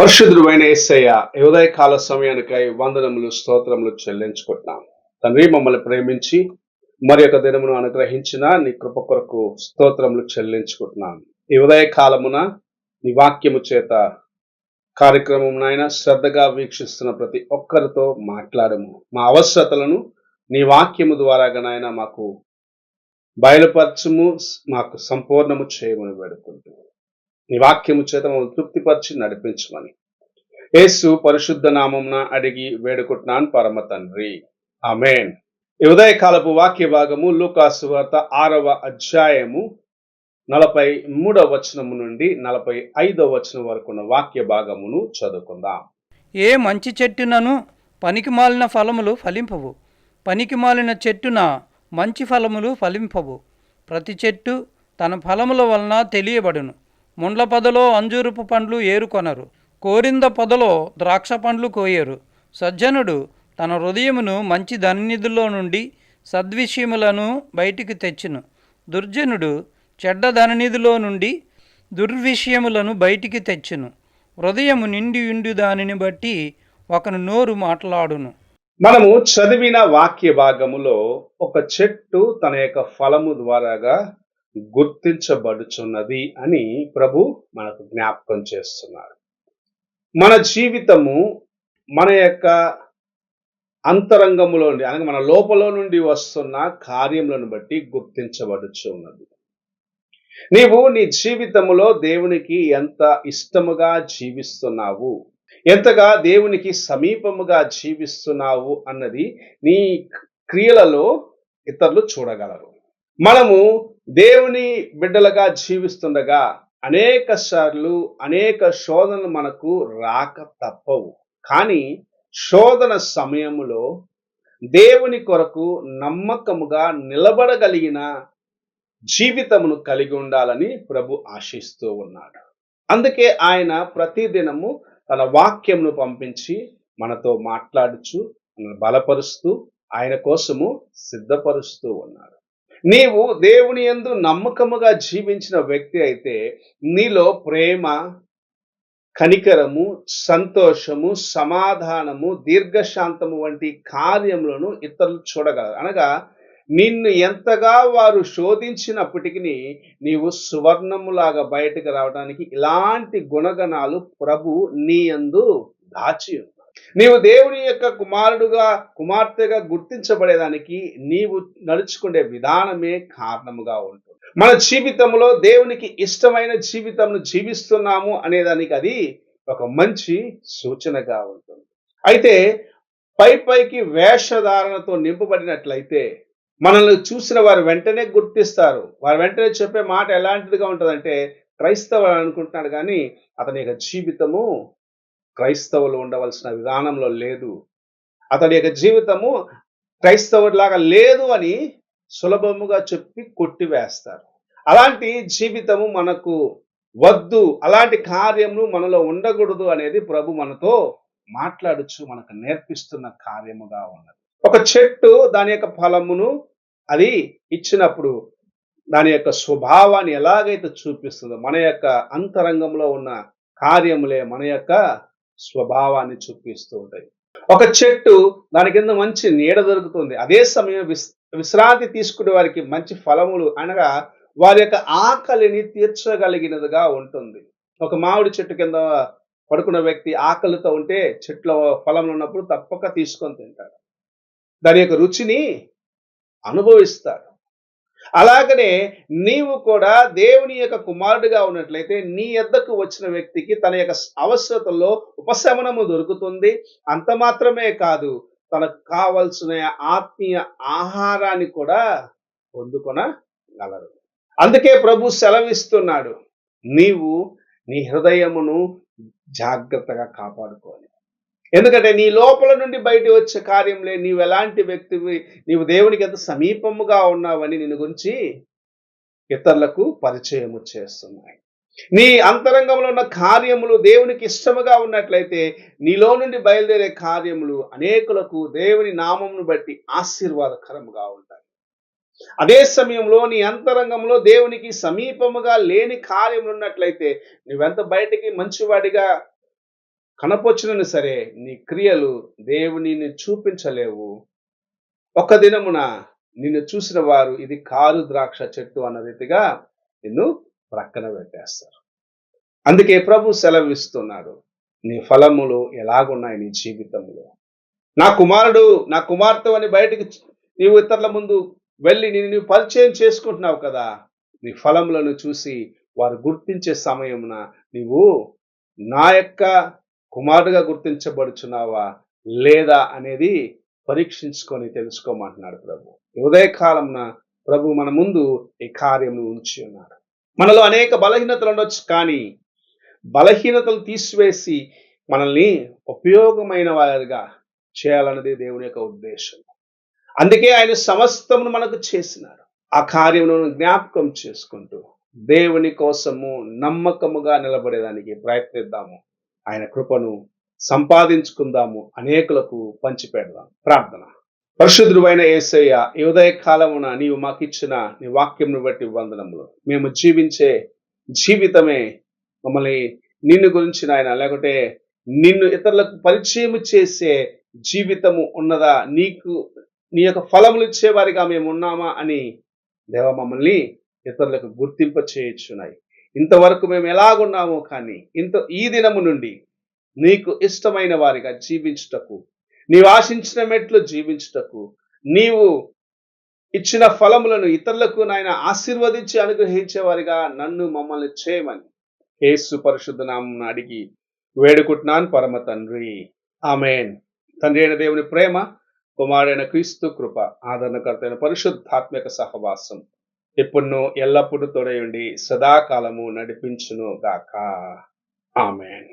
పరిశుద్ధుడైన యేసయ్య ఈ ఉదయకాల సమయానికై వందనములు స్తోత్రములు చెల్లించుకుంటున్నాం. తండ్రి, మమ్మల్ని ప్రేమించి మరి యొక్క దినమును అనుగ్రహించిన నీ కృప కొరకు స్తోత్రములు చెల్లించుకుంటున్నాను. ఈ ఉదయకాలమున నీ వాక్యము చేత కార్యక్రమం శ్రద్ధగా వీక్షిస్తున్న ప్రతి ఒక్కరితో మాట్లాడము. మా అవసరతలను నీ వాక్యము ద్వారాగా మాకు బయలుపరచుము, మాకు సంపూర్ణము చేయమని వేడుకుంటున్నాము. నీ వాక్యము చేత మమ్మల్ని తృప్తిపరిచి నడిపించమని యేసు పరిశుద్ధ నామమున అడిగి వేడుకుంటున్నాను పరమ తండ్రి, ఆమేన్. ఈ ఉదయకాలపు వాక్య భాగము లూకాసు వార్త 6వ అధ్యాయము 43వ వచనము నుండి 45వ వచనం వరకు ఉన్న వాక్య భాగమును చదువుకుందాం. ఏ మంచి చెట్టునను పనికిమాలిన ఫలములు ఫలింపవు, పనికిమాలిన చెట్టున మంచి ఫలములు ఫలింపవు. ప్రతి చెట్టు తన ఫలముల వలన తెలియబడును. ముండ్ల పొదలో అంజూరపు పండ్లు ఏరుకొనరు, కోరింద పొదలో ద్రాక్ష పండ్లు కోయరు. సజ్జనుడు తన హృదయమును మంచి ధననిధిలో నుండి సద్విషయములను బయటికి తెచ్చును. దుర్జనుడు చెడ్డ ధననిధిలో నుండి దుర్విషయములను బయటికి తెచ్చును. హృదయము నిండి దానిని బట్టి ఒకను నోరు మాట్లాడును. మనము చదివిన వాక్య భాగములో ఒక చెట్టు తన యొక్క ఫలము ద్వారాగా గుర్తించబడుచున్నది అని ప్రభు మనకు జ్ఞాపకం చేస్తున్నారు. మన జీవితము మన యొక్క అంతరంగములో అనగా మన లోపల నుండి వస్తున్న కార్యములను బట్టి గుర్తించబడుచున్నది. నీవు నీ జీవితములో దేవునికి ఎంత ఇష్టముగా జీవిస్తున్నావు, ఎంతగా దేవునికి సమీపముగా జీవిస్తున్నావు అన్నది నీ క్రియలలో ఇతరులు చూడగలరు. మనము దేవుని బిడ్డలుగా జీవిస్తుండగా అనేక సార్లు అనేక శోధనలు మనకు రాక తప్పవు. కానీ శోధన సమయములో దేవుని కొరకు నమ్మకముగా నిలబడగలిగిన జీవితమును కలిగి ఉండాలని ప్రభు ఆశిస్తూ ఉన్నాడు. అందుకే ఆయన ప్రతిదినము తన వాక్యమును పంపించి మనతో మాట్లాడుచు మనల్ని బలపరుస్తూ ఆయన కోసము సిద్ధపరుస్తూ ఉన్నాడు. నీవు దేవుని యందు నమ్మకముగా జీవించిన వ్యక్తి అయితే నీలో ప్రేమ, కనికరము, సంతోషము, సమాధానము, దీర్ఘశాంతము వంటి కార్యములను ఇతరులు చూడగలరు. అనగా నిన్ను ఎంతగా వారు శోధించినప్పటికీ నీవు సువర్ణములాగా బయటకు రావడానికి ఇలాంటి గుణగణాలు ప్రభు నీ యందు దాచి ఉంది. నీవు దేవుని యొక్క కుమారుడుగా కుమార్తెగా గుర్తించబడేదానికి నీవు నడుచుకునే విధానమే కారణముగా ఉంటుంది. మన జీవితంలో దేవునికి ఇష్టమైన జీవితంను జీవిస్తున్నాము అనేదానికి అది ఒక మంచి సూచనగా ఉంటుంది. అయితే పైకి వేషధారణతో నింపబడినట్లయితే మనల్ని చూసిన వారు వెంటనే గుర్తిస్తారు. వారు వెంటనే చెప్పే మాట ఎలాంటిదిగా ఉంటుందంటే, క్రైస్తవుడు అనుకుంటున్నాడు కానీ అతని యొక్క జీవితము క్రైస్తవులు ఉండవలసిన విధానంలో లేదు, అతడి యొక్క జీవితము క్రైస్తవుడిలాగా లేదు అని సులభముగా చెప్పి కొట్టివేస్తారు. అలాంటి జీవితము మనకు వద్దు, అలాంటి కార్యములు మనలో ఉండకూడదు అనేది ప్రభు మనతో మాట్లాడుచు మనకు నేర్పిస్తున్న కార్యముగా ఉన్నది. ఒక చెట్టు దాని యొక్క ఫలమును అది ఇచ్చినప్పుడు దాని యొక్క స్వభావాన్ని ఎలాగైతే చూపిస్తుందో మన యొక్క అంతరంగంలో ఉన్న కార్యములే మన యొక్క స్వభావాన్ని చూపిస్తూ ఉంటాయి. ఒక చెట్టు దాని కింద మంచి నీడ దొరుకుతుంది, అదే సమయం విశ్రాంతి తీసుకునే వారికి మంచి ఫలములు అనగా వారి యొక్క ఆకలిని తీర్చగలిగినదిగా ఉంటుంది. ఒక మామిడి చెట్టు కింద పడుకున్న వ్యక్తి ఆకలితో ఉంటే చెట్ల ఫలములు ఉన్నప్పుడు తప్పక తీసుకొని తింటాడు, దాని యొక్క రుచిని అనుభవిస్తాడు. అలాగనే నీవు కూడా దేవుని యొక్క కుమారుడిగా ఉన్నట్లయితే నీ యొద్దకు వచ్చిన వ్యక్తికి తన యొక్క అవసరతల్లో ఉపశమనము దొరుకుతుంది. అంత మాత్రమే కాదు, తనకు కావలసిన ఆత్మీయ ఆహారాన్ని కూడా పొందుకొనగలరు. అందుకే ప్రభు సెలవిస్తున్నాడు, నీవు నీ హృదయమును జాగ్రత్తగా కాపాడుకోవాలి. ఎందుకంటే నీ లోపల నుండి బయట వచ్చే కార్యంలే నీవు ఎలాంటి వ్యక్తివి, నీవు దేవునికి ఎంత సమీపముగా ఉన్నావని నిన్ను గురించి ఇతరులకు పరిచయము చేస్తున్నాయి. నీ అంతరంగంలో ఉన్న కార్యములు దేవునికి ఇష్టముగా ఉన్నట్లయితే నీలో నుండి బయలుదేరే కార్యములు అనేకులకు దేవుని నామమును బట్టి ఆశీర్వాదకరముగా ఉంటాయి. అదే సమయంలో నీ అంతరంగంలో దేవునికి సమీపముగా లేని కార్యములు ఉన్నట్లయితే నువ్వెంత బయటికి మంచివాడిగా కనపొచ్చినను సరే నీ క్రియలు దేవునిని చూపించలేవు. ఒక దినమున నిన్ను చూసిన వారు ఇది కారు ద్రాక్ష చెట్టు అన్న రీతిగా నిన్ను ప్రక్కన పెట్టేస్తారు. అందుకే ప్రభు సెలవిస్తున్నాడు, నీ ఫలములు ఎలాగున్నాయి నీ జీవితంలో? నా కుమారుడు, నా కుమార్తె అని బయటికి నీవు ఇతరుల ముందు వెళ్ళి నిన్ను పరిచయం చేసుకుంటున్నావు కదా, నీ ఫలములను చూసి వారు గుర్తించే సమయమున నీవు నా యొక్క కుమారుడుగా గుర్తించబడుచున్నావా లేదా అనేది పరీక్షించుకొని తెలుసుకోమంటున్నాడు ప్రభు. ఈ ఉదయకాలమున ప్రభు మన ముందు ఈ కార్యము ఉంచి ఉన్నాడు. మనలో అనేక బలహీనతలు ఉండొచ్చు, కానీ బలహీనతలు తీసివేసి మనల్ని ఉపయోగమైన వారిగా చేయాలన్నది దేవుని యొక్క ఉద్దేశం. అందుకే ఆయన సమస్తమును మనకు చేసినాడు. ఆ కార్యమును జ్ఞాపకం చేసుకుంటూ దేవుని కోసము నమ్మకముగా నిలబడేదానికి ప్రయత్నిద్దాము. ఆయన కృపను సంపాదించుకుందాము, అనేకులకు పంచిపెడదాం. ప్రార్థన. పరిశుద్ధుడైన యేసయ్య, ఈ ఉదయ కాలమున నీవు మాకిచ్చిన నీ వాక్యంను బట్టి వందనములు. మేము జీవించే జీవితమే మమ్మల్ని నిన్ను గురించి నాయన, లేకుంటే నిన్ను ఇతరులకు పరిచయం చేసే జీవితము ఉన్నదా, నీకు నీ యొక్క ఫలములు ఇచ్చేవారిగా మేము ఉన్నామా అని దేవ మమ్మల్ని ఇతరులకు గుర్తింప చేయుచున్నాయి. ఇంతవరకు మేము ఎలాగున్నామో కానీ ఈ దినము నుండి నీకు ఇష్టమైన వారిగా జీవించుటకు, నీవు ఆశించిన మెట్లు జీవించుటకు, నీవు ఇచ్చిన ఫలములను ఇతరులకు నాయన ఆశీర్వదించి అనుగ్రహించే వారిగా నన్ను మమ్మల్ని చేయమని యేసు పరిశుద్ధ నామమున అడిగి వేడుకుంటున్నాను పరమ తండ్రి, ఆమేన్. తండ్రి అయిన దేవుని ప్రేమ, కుమారుడైన క్రీస్తు కృప, ఆదరణకర్త అయిన పరిశుద్ధాత్మక సహవాసం ఎప్పుడునూ ఎల్లప్పుడూ తోడై ఉండి సదాకాలము నడిపించును గాక. ఆమేన్.